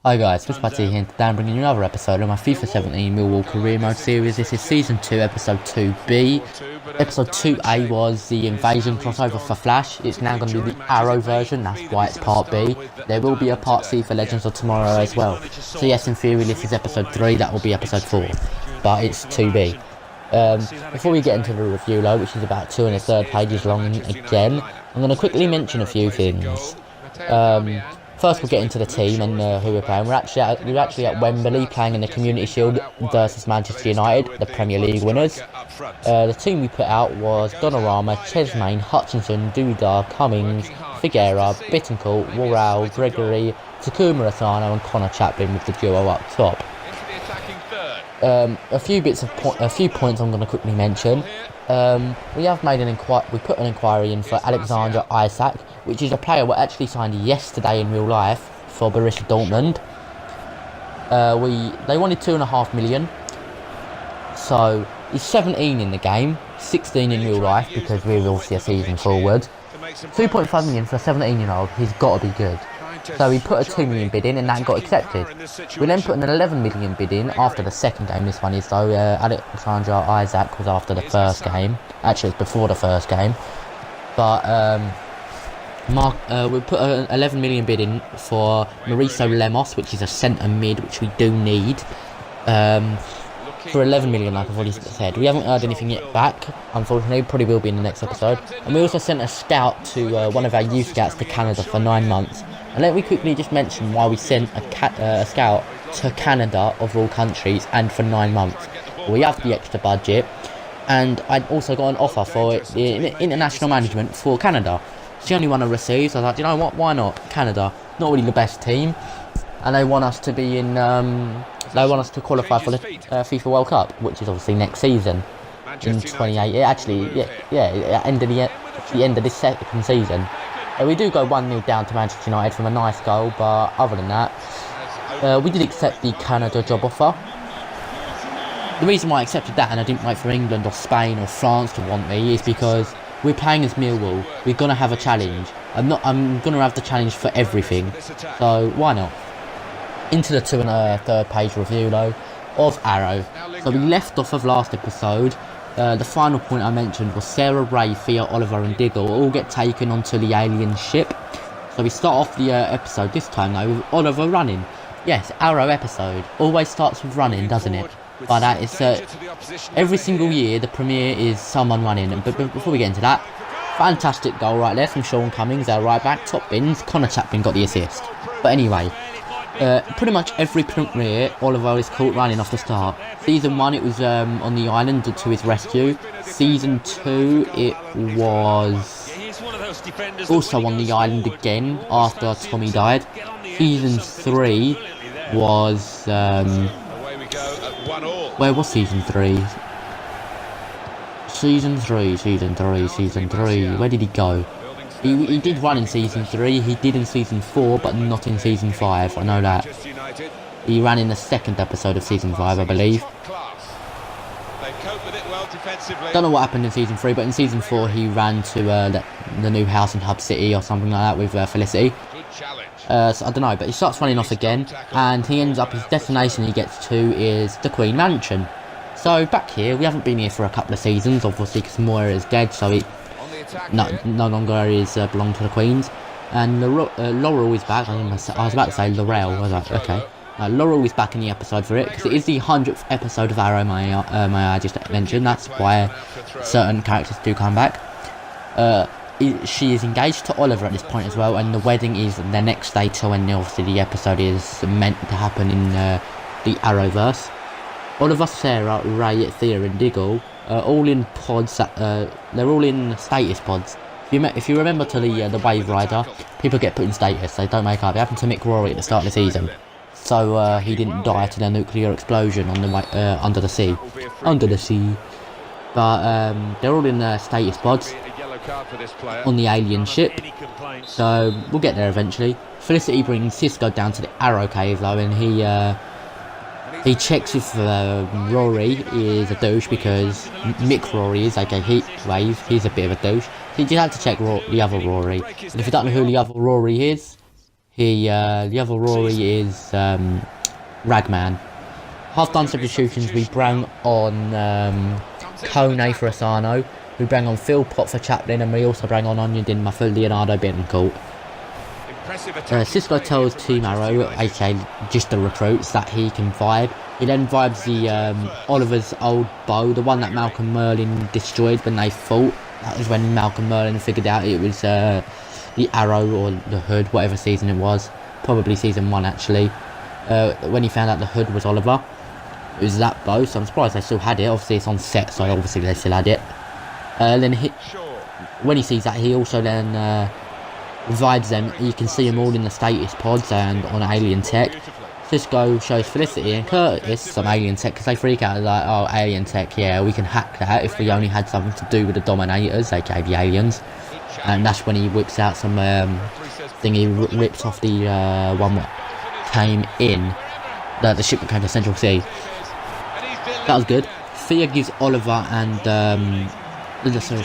Hi guys, SwifTs here, and today I'm bringing you another episode of my FIFA 17 Millwall Career Mode series. This is Season 2, Episode 2B. Episode 2A was the Invasion crossover for Flash. It's now going to be the Arrow version, that's why it's Part B. There will be a Part C for Legends of Tomorrow as well. So yes, in theory this is Episode 3, that will be Episode 4. But it's 2B. Before we get into the review though, which is about 2 1/3 pages long again, I'm going to quickly mention a few things. First, we'll get into the team and who we're playing. We're actually at Wembley playing in the Community Shield versus Manchester United, the Premier League winners. The team we put out was Donnarumma, Chesmain, Hutchinson, Duda, Cummings, Figueira, Bittencourt, Worrell, Gregory, Takuma Asano, and Connor Chaplin with the duo up top. A few points I'm going to quickly mention. We have made we put an inquiry in for Alexander Isak, which is a player we actually signed yesterday in real life for Borussia Dortmund. They wanted 2.5 million, so he's 17 in the game, 16 in real life because we're obviously a season forward. 2.5 million for a 17-year-old, he's got to be good. So we put a 2 million bid in and that got accepted. We then put an 11 million bid in after the second game. This one is though. Alexander Isak was after the first game. Actually, it's before the first game. But we put an 11 million bid in for Mauricio Lemos, which is a centre mid, which we do need. For 11 million, like I've already said. We haven't heard anything yet back, unfortunately. Probably will be in the next episode. And we also sent a scout to one of our youth scouts to Canada for 9 months. And let me quickly just mention why we sent a scout to Canada, of all countries, and for 9 months. We have the extra budget, and I also got an offer for international management for Canada. It's the only one I received, so I was like, you know what, why not? Canada, not really the best team, and they want us to be in, they want us to qualify for the FIFA World Cup, which is obviously next season, in 28, actually, the end of this second season. We do go 1-0 down to Manchester United from a nice goal, but other than that, we did accept the Canada job offer. The reason why I accepted that and I didn't wait for England or Spain or France to want me is because we're playing as Millwall. We're going to have a challenge. I'm going to have the challenge for everything, so why not? Into the 2 1/3 page review though of Arrow. So we left off of last episode. The final point I mentioned was Sarah, Ray, Thea, Oliver and Diggle all get taken onto the alien ship. So we start off the episode this time though with Oliver running. Yes, Arrow episode always starts with running, doesn't it? But that is every single year the premiere is someone running. But before we get into that, fantastic goal right there from Sean Cummings, our right back, top bins. Connor Chaplin got the assist. But anyway, pretty much every premiere Oliver is caught running off the start. Season 1 it was on the island to his rescue. Season 2 it was also on the island again after Tommy died. Season 3 was where was season 3? Season 3. Where did he go? He did run in season 3, he did in season 4, but not in season 5, I know that. He ran in the second episode of season 5, I believe. Don't know what happened in season 3, but in season 4 he ran to the new house in Hub City or something like that with Felicity. So I don't know, but he starts running off again, and he ends up, his destination he gets to is the Queen Mansion. So back here, we haven't been here for a couple of seasons, obviously because Moira is dead, so he no longer is belong to the Queens. And Laurel is back. I was about to say Laurel. I was like, okay. Laurel is back in the episode for it because it is the 100th episode of Arrow. May I just mention? That's why certain characters do come back. She is engaged to Oliver at this point as well, and the wedding is the next day to when obviously the episode is meant to happen in the Arrowverse. Oliver, Sarah, Ray, Thea and Diggle all in pods. They're all in status pods. If you remember to the Wave Rider, people get put in status. They don't make up. It happened to Mick Rory at the start of the season, so he didn't die to the nuclear explosion on the under the sea. But they're all in status pods on the alien ship. So we'll get there eventually. Felicity brings Cisco down to the Arrow Cave though, and he checks if Rory is a douche, because Mick Rory is, aka Heatwave, he's a bit of a douche. So you just have to check the other Rory. And if you don't know who the other Rory is, The other Rory is Ragman. Half done substitutions, we bring on Kone for Asano, we bring on Phil Pot for Chaplin, and we also bring on Onion Dinma for Leonardo Bittencourt. Cisco tells Team Arrow, aka just the recruits, that he can vibe. He then vibes the Oliver's old bow, the one that Malcolm Merlin destroyed when they fought. That was when Malcolm Merlin figured out it was the Arrow or the Hood, whatever season it was. Probably season 1 actually. When he found out the Hood was Oliver. It was that bow, so I'm surprised they still had it. Obviously it's on set, so obviously they still had it. Then when he sees that, he also then vibes them. You can see them all in the status pods and on alien tech. Cisco shows Felicity and Curtis some alien tech because they freak out like, oh, alien tech, yeah, we can hack that if we only had something to do with the Dominators, aka the aliens. And that's when he whips out some thing. He rips off the one that came in, the ship that came to Central Sea. That was good. Thea gives Oliver and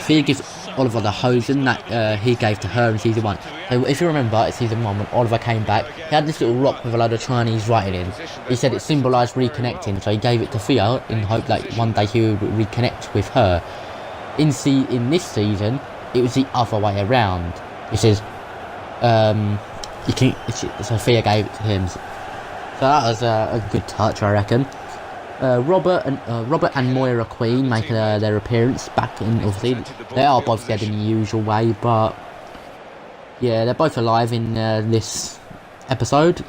Thea gives Oliver the Hosen that he gave to her in season 1. So if you remember, in season 1 when Oliver came back, he had this little rock with a load of Chinese writing in. He said it symbolised reconnecting, so he gave it to Thea in hope that one day he would reconnect with her. In this season, it was the other way around. It says, so Thea gave it to him. So that was a good touch, I reckon. Robert and Moira Queen make their appearance back in. Obviously, they are both dead in the usual way, but yeah, they're both alive in this episode.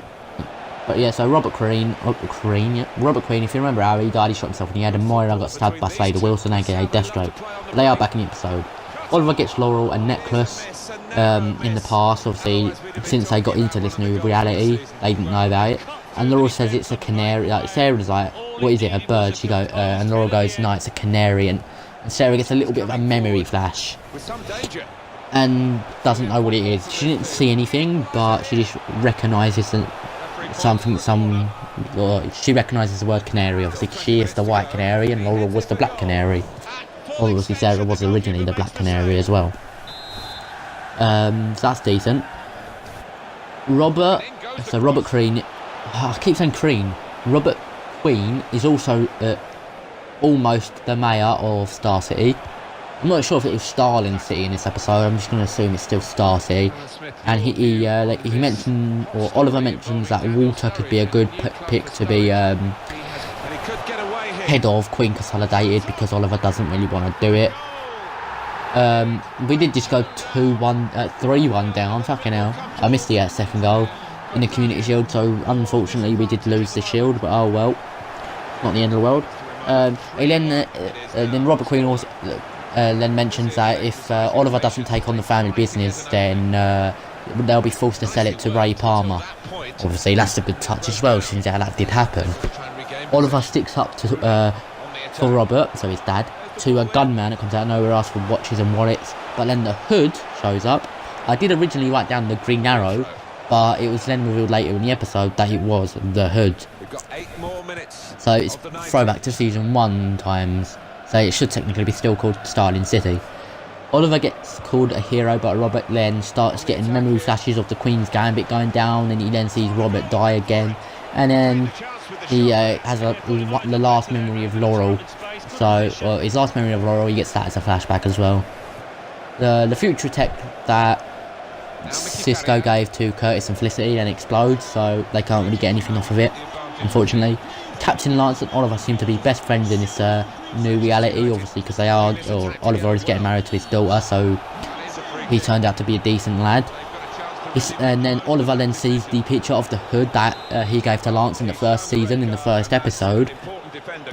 But yeah, so Robert Queen. If you remember how he died, he shot himself, and he had, and Moira got stabbed by Slater Wilson, aka Deathstroke. But they are back in the episode. Oliver gets Laurel a necklace. In the past, obviously, since they got into this new reality, they didn't know about it. And Laurel says it's a canary. Like Sarah's like, what is it, a bird? She goes, and Laurel goes, no, it's a canary. And Sarah gets a little bit of a memory flash, and doesn't know what it is. She didn't see anything, but she just recognises something. She recognises the word canary. Obviously, she is the white canary, and Laurel was the black canary. Obviously, Sarah was originally the black canary as well. So that's decent. Robert Queen. I keep saying Queen. Robert Queen is also almost the mayor of Star City. I'm not sure if it was Starling City in this episode. I'm just going to assume it's still Star City. And he mentioned, or Oliver mentions, that Walter could be a good pick to be head of Queen Consolidated, because Oliver doesn't really want to do it. We did just go 3-1 down. Fucking hell, I missed the second goal in the Community Shield, so unfortunately we did lose the shield, but oh well, not the end of the world. Then Robert Queen also then mentions that if Oliver doesn't take on the family business, then they'll be forced to sell it to Ray Palmer. Obviously that's a good touch as well, since that did happen. Oliver sticks up to for Robert, so his dad, to a gunman that comes out of nowhere, asking for watches and wallets, but then the Hood shows up. I did originally write down the Green Arrow, but it was then revealed later in the episode that it was the Hood. So it's throwback to season 1 times, so it should technically be still called Starling City. Oliver gets called a hero, but Robert then starts getting memory flashes of the Queen's Gambit going down, and he then sees Robert die again, and then he has the last memory of Laurel. So, well, his last memory of Laurel, he gets that as a flashback as well. The future tech that Cisco gave to Curtis and Felicity then explodes, so they can't really get anything off of it, unfortunately. Captain Lance and Oliver seem to be best friends in this new reality, obviously, because Oliver is getting married to his daughter, so he turned out to be a decent lad. And then Oliver then sees the picture of the Hood that he gave to Lance in the first season, in the first episode,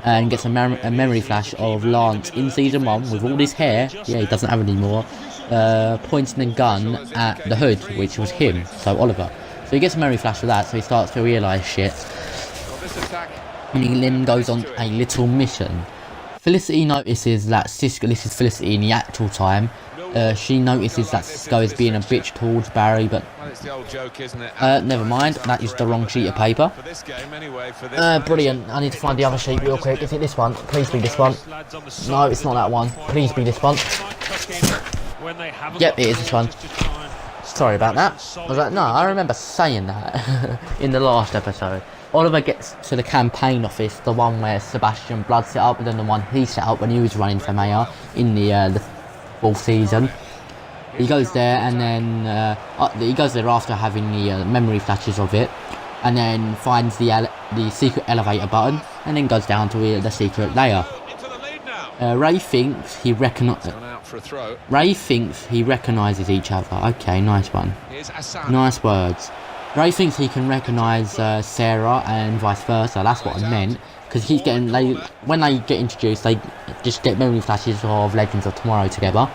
and gets a memory flash of Lance in season 1 with all his hair, yeah, he doesn't have it anymore, pointing a gun at the Hood, which was him, so Oliver. So he gets a memory flash of that, so he starts to realise shit. And he then goes on a little mission. Felicity notices that Cisco, this is Felicity in the actual time, she notices that Cisco is being a bitch towards Barry, but never mind, that is the wrong sheet of paper. Brilliant, I need to find the other sheet real quick. Is it this one? Please be this one. No, it's not that one. Please be this one. Yep, it is this one. Sorry about that. I was like, no, I remember saying that in the last episode. Oliver gets to the campaign office, the one where Sebastian Blood set up, and then the one he set up when he was running for mayor in the fourth season. He goes there, and then he goes there after having the memory flashes of it, and then finds the secret elevator button, and then goes down to the secret layer. Ray thinks he recognises each other. Okay, nice one. Nice words. Ray thinks he can recognise Sarah and vice versa. That's what I meant. Because he's getting when they get introduced, they just get memory flashes of Legends of Tomorrow together.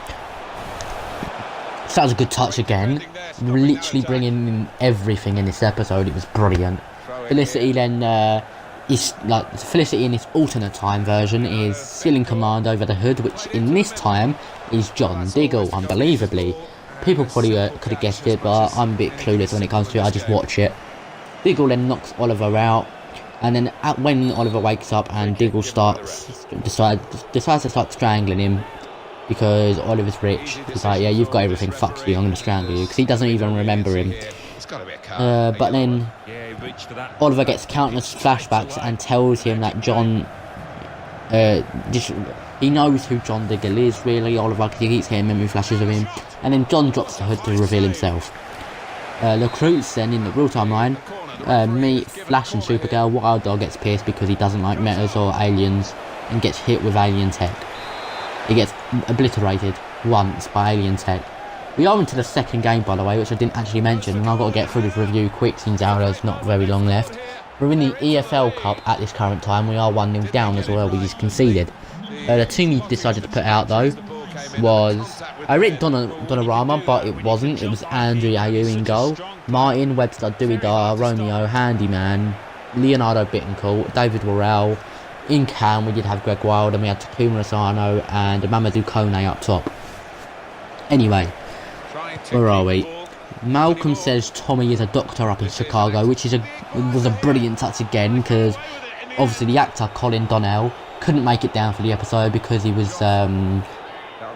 So that was a good touch again. Literally bringing in everything in this episode. It was brilliant. Felicity then. Felicity in this alternate time version is still in command over the hood, which in this time is John Diggle, unbelievably. People probably could have guessed it, but I'm a bit clueless when it comes to it. I just watch it. Diggle then knocks Oliver out, and then when Oliver wakes up and Diggle decides to start strangling him because Oliver's rich. He's like, yeah, you've got everything, fuck you, I'm going to strangle you, because he doesn't even remember him. But then Oliver gets countless flashbacks and tells him that John he knows who John Diggle is, really, Oliver, because he keeps getting memory flashes of him. And then John drops the hood to reveal himself. The recruits then in the real timeline meet Flash and Supergirl. Wild Dog gets pissed because he doesn't like metas or aliens and gets hit with alien tech. He gets obliterated once by alien tech. We are into the second game, by the way, which I didn't actually mention, and I've got to get through this review quick since there's not very long left. We're in the EFL Cup at this current time. We are 1-0 down as well. We just conceded. The team he decided to put out, though, was... I read Donnarumma, but it wasn't. It was Andrew Ayew in goal. Martin, Webster, Dewey Dar, Romeo, Handyman, Leonardo Bittencourt, David Worrell. In Cam, we did have Greg Wild, and we had Takuma Asano and Mamadou Kone up top. Anyway, where are we? Malcolm says Tommy is a doctor up in Chicago, which was a brilliant touch again, because obviously the actor Colin Donnell couldn't make it down for the episode because he was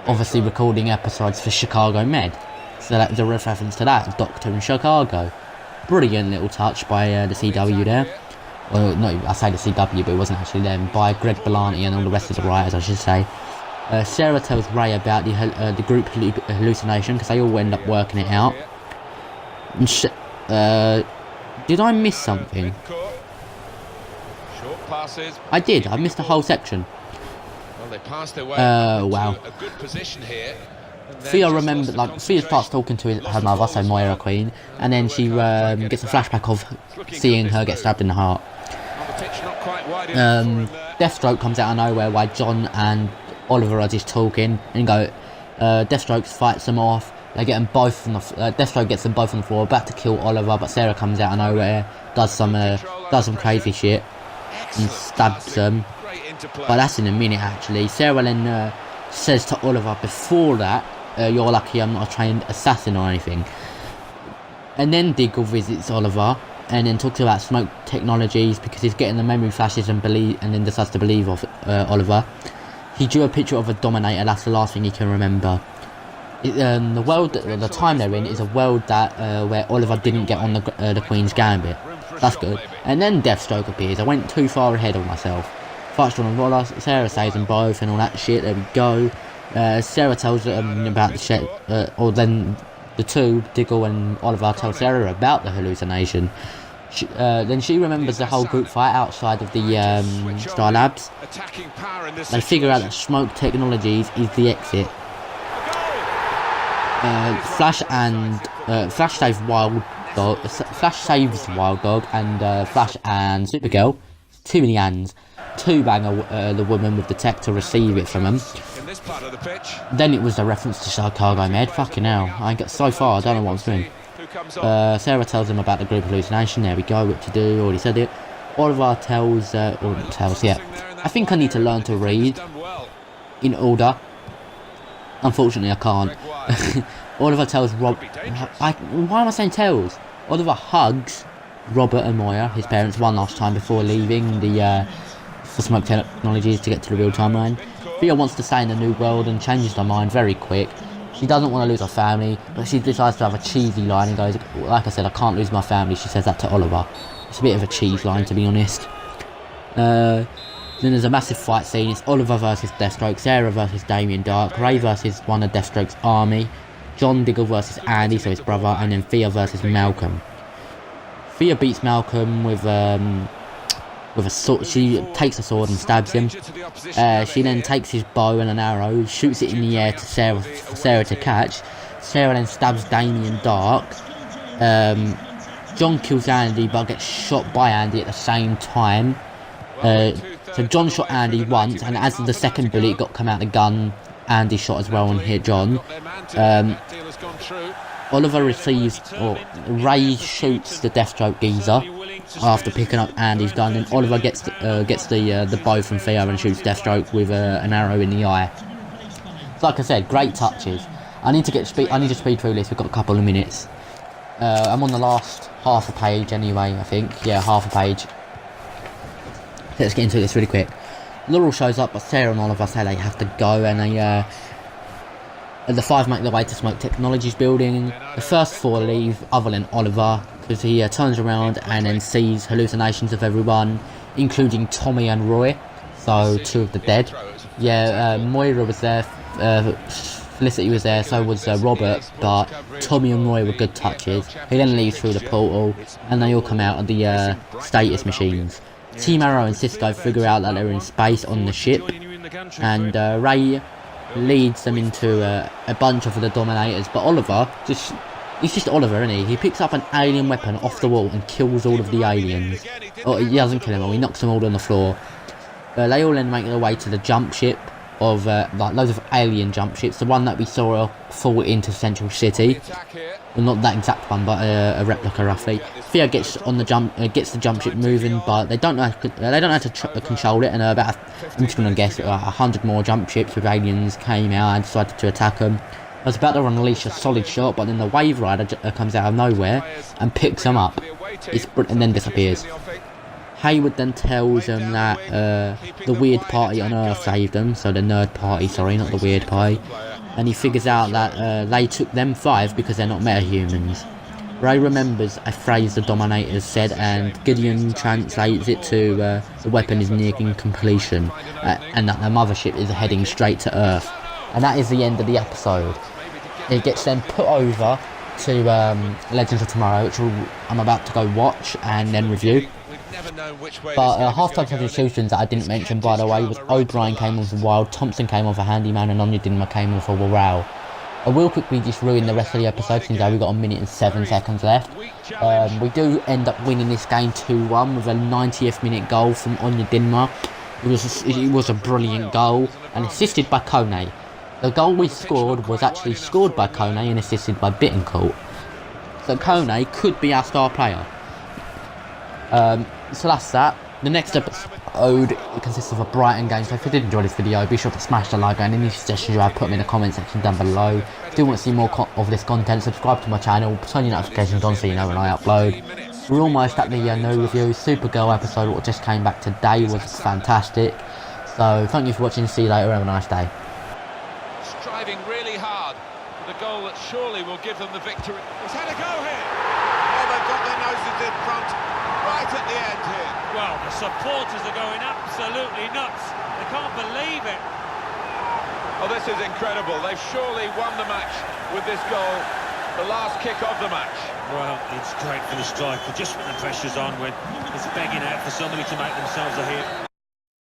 obviously recording episodes for Chicago Med. So that was a reference to that, Doctor in Chicago. Brilliant little touch by the CW there. Well, no, I say the CW, but it wasn't actually them. By Greg Berlanti and all the rest of the writers, I should say. Sarah tells Ray about the group hallucination, because they all end up working it out. And did I miss something? I did. I missed the whole section. Wow. Thea remembered, Thea starts talking to her mother, so Moira Queen, and then she gets a flashback of seeing her get stabbed in the heart. Deathstroke comes out of nowhere while John and Oliver are just talking, and Deathstroke fights them off. They get them both on the Deathstroke gets them both on the floor, about to kill Oliver, but Sarah comes out of nowhere, does some crazy shit, and stabs them. But that's in a minute, actually. Sarah then says to Oliver before that, you're lucky I'm not a trained assassin or anything. And then Diggle visits Oliver and then talks about smoke technologies, because he's getting the memory flashes and then decides to believe of Oliver. He drew a picture of a Dominator. That's the last thing he can remember. The time they're in is a world that where Oliver didn't get on the Queen's Gambit. That's good. And then Deathstroke appears. I went too far ahead of myself. Fights on Roller. Sarah saves them both and all that shit. There we go. Sarah tells them about the shit, or then the two, Diggle and Oliver, tell Sarah about the hallucination. Then she remembers the whole group fight outside of the Star Labs. They figure out that smoke technologies is the exit. Flash saves Wild Dog, and Flash and Supergirl, too many hands, bang the woman with the tech to receive it from him. Then it was a reference to Chicago Med. Fucking hell, I got so far, I don't know what I'm doing. Sarah tells him about the group hallucination. There we go, what to do, already said it. Oliver tells, yeah. I think I need to learn to read in order. Unfortunately, I can't. Oliver tells Rob... why am I saying tells? Oliver hugs Robert and Moira, his parents, one last time before leaving for smoke technologies to get to the real timeline. Thea wants to stay in the new world and changes her mind very quick. She doesn't want to lose her family, but she decides to have a cheesy line and goes, like I said, I can't lose my family. She says that to Oliver. It's a bit of a cheese line, to be honest. Then there's a massive fight scene. It's Oliver versus Deathstroke, Sarah versus Damien Dark, Ray versus one of Deathstroke's army, John Diggle versus Andy, so his brother, and then Thea versus Malcolm. Thea beats Malcolm with a sword. She takes a sword and stabs him. She then takes his bow and an arrow, shoots it in the air for Sarah to catch. Sarah then stabs Damien Dark. John kills Andy but gets shot by Andy at the same time. So John shot Andy once, and as the second bullet got come out the gun, Andy shot as well and hit John. Oliver receives, or Ray shoots the Deathstroke geezer after picking up Andy's gun, and Oliver gets the bow from Thea and shoots Deathstroke with an arrow in the eye. So like I said, great touches. I need to speed through this. We've got a couple of minutes. I'm on the last half a page anyway, I think. Yeah, half a page. Let's get into this really quick. Laurel shows up, but Sarah and Oliver say they have to go, and the five make their way to Smoke Technologies building. The first four leave, other than Oliver, because he turns around and then sees hallucinations of everyone, including Tommy and Roy, so two of the dead. Yeah, Moira was there, Felicity was there, so was Robert, but Tommy and Roy were good touches. He then leaves through the portal, and they all come out of the status machines. Team Arrow and Cisco figure out that they're in space on the ship, and Ray leads them into a bunch of the Dominators, but Oliver, he's just Oliver, isn't he? He picks up an alien weapon off the wall and kills all of the aliens. Oh, he doesn't kill them all, he knocks them all on the floor. They all then make their way to the jump ship of like loads of alien jump ships, the one that we saw fall into Central City. Well, not that exact one, but a replica roughly. Thea gets on the jump ship moving, but they don't know how to control it. And about I'm just gonna guess 100 more jump ships with aliens came out and decided to attack them. I was about to unleash a solid shot, but then the Wave Rider comes out of nowhere and picks them up. And then disappears. Hayward then tells them that the Weird Party on Earth saved them, so the Nerd Party, sorry, not the Weird Party. And he figures out that they took them 5 because they're not metahumans. Ray remembers a phrase the Dominators said, and Gideon translates it to the weapon is nearing completion, and that the mothership is heading straight to Earth. And that is the end of the episode. It gets then put over to Legends of Tomorrow, which I'm about to go watch and then review. But half-time substitutions that I didn't mention, by the way, was O'Brien came on for Wild, Thompson came on for Handyman, and Anya Dinma came on for Warao. I will quickly just ruin the rest of the episode since we've got 1 minute and 7 seconds left. We do end up winning this game 2-1 with a 90th minute goal from Anya Dinma. It was a brilliant goal and assisted by Kone. The goal we scored was actually scored by Kone and assisted by Bittencourt. So Kone could be our star player. So that's that. The next episode consists of a Brighton game, so if you did enjoy this video, be sure to smash the like and any suggestions you have, put them in the comment section down below. If you do want to see more of this content, subscribe to my channel, turn your notifications on so you know when I upload. We're almost at the no review. Supergirl episode, what just came back today, was fantastic. So thank you for watching, see you later, have a nice day. Striving really hard for the goal that surely will give them the victory. He's had a go here. Oh, they've got their noses in front right at the end here. Well, the supporters are going absolutely nuts. They can't believe it. Oh, this is incredible. They've surely won the match with this goal, the last kick of the match. Well, it's great for the striker, just when the pressure's on, when it's begging out for somebody to make themselves a hit.